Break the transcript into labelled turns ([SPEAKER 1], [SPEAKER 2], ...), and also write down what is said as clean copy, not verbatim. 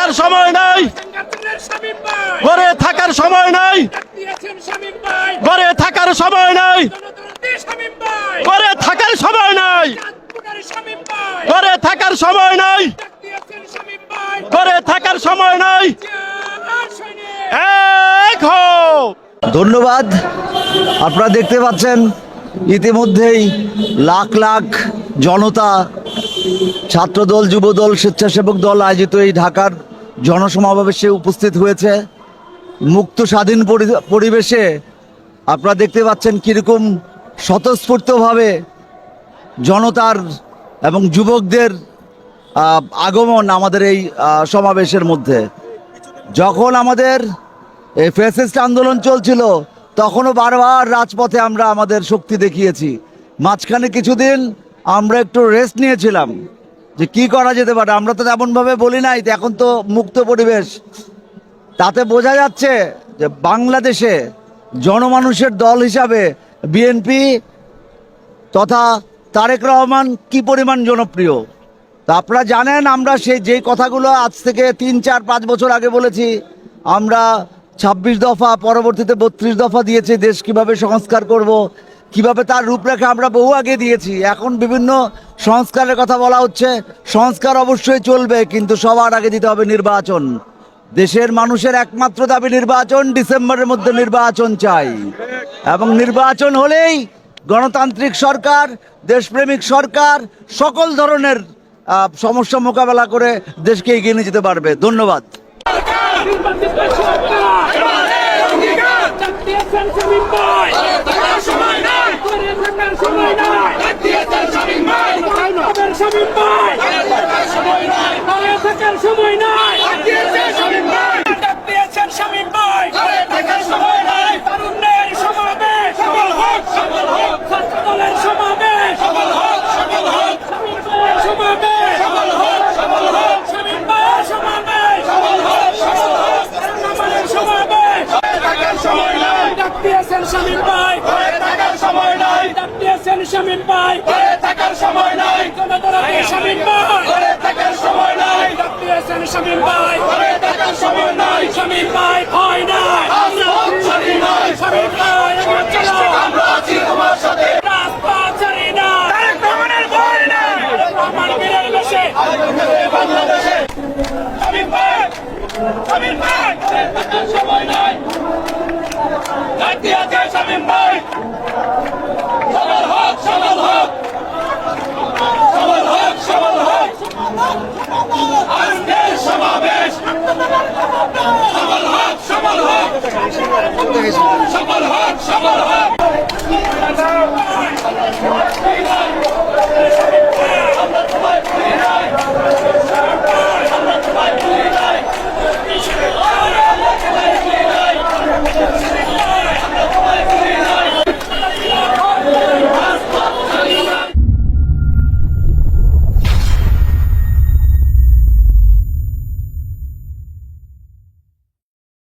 [SPEAKER 1] থাকার সময় নাই, ঘরে থাকার সময় নাই, ঘরে থাকার সময় নাই, ঘরে থাকার সময় নাই, ঘরে থাকার সময় নাই, ঘরে থাকার সময় নাই। এক হও।
[SPEAKER 2] ধন্যবাদ। আপনারা দেখতে পাচ্ছেন ইতিমধ্যেই লাখ লাখ জনতা, ছাত্রদল, যুবদল, স্বেচ্ছাসেবক দল আয়োজিত এই ঢাকার জনসমাবেশে উপস্থিত হয়েছে। মুক্ত স্বাধীন পরিবেশে আপনারা দেখতে পাচ্ছেন কীরকম স্বতঃস্ফূর্তভাবে জনতার এবং যুবকদের আগমন আমাদের এই সমাবেশের মধ্যে। যখন আমাদের এই ফ্যাসিস্ট আন্দোলন চলছিল তখনও বারবার রাজপথে আমরা আমাদের শক্তি দেখিয়েছি। মাঝখানে কিছুদিন আমরা একটু রেস্ট নিয়েছিলাম যে কি করা যেতে পারে, আমরা তো তেমনভাবে বলি নাই। এখন তো মুক্ত পরিবেশ, তাতে বোঝা যাচ্ছে যে বাংলাদেশে জনমানুষের দল হিসাবে বিএনপি তথা তারেক রহমান কি পরিমাণ জনপ্রিয় তা আপনারা জানেন। আমরা যেই কথাগুলো আজ থেকে 3, 4, 5 বছর আগে বলেছি, আমরা 26 দফা, পরবর্তীতে 32 দফা দিয়েছি। দেশ কিভাবে সংস্কার করব, কিভাবে তার রূপরেখা আমরা বহু আগে দিয়েছি। এখন বিভিন্ন সংস্কারের কথা বলা হচ্ছে। সংস্কার অবশ্যই চলবে, কিন্তু সবার আগে দিতে হবে নির্বাচন। দেশের মানুষের একমাত্র দাবি নির্বাচন। ডিসেম্বরের মধ্যে নির্বাচন চাই, এবং নির্বাচন হলেই গণতান্ত্রিক সরকার, দেশপ্রেমিক সরকার সকল ধরনের সমস্যা মোকাবেলা করে দেশকে এগিয়ে নিয়ে যেতে পারবে। ধন্যবাদ।
[SPEAKER 3] শামীম ভাই, ঘরে থাকার সময় নাই। ডাকতেছেন শামীম ভাই, ঘরে থাকার সময় নাই। শামীম ভাই, ঘরে থাকার সময় নাই। ডাকতেছেন শামীম ভাই, ঘরে থাকার সময় নাই। শামীম ভাই, ভয় নাই, আমরা ছাড়ি নাই। শামীম ভাই, আমরা চলো, আমরা আছি তোমার সাথে। রাজপথ ছাড়ি না, তারেক রহমানের ভয় নাই। আমার বীরের বেশে বাংলাদেশে শামীম ভাই, শামীম ভাই, ঘরে থাকার সময় নাই। শামীম ভাই, সবল হোক, সবল হোক, সবল হোক, সবল হোক। আজকের সমাবেশ সবল হোক, সবল হোক, সবল হোক, সবল হোক।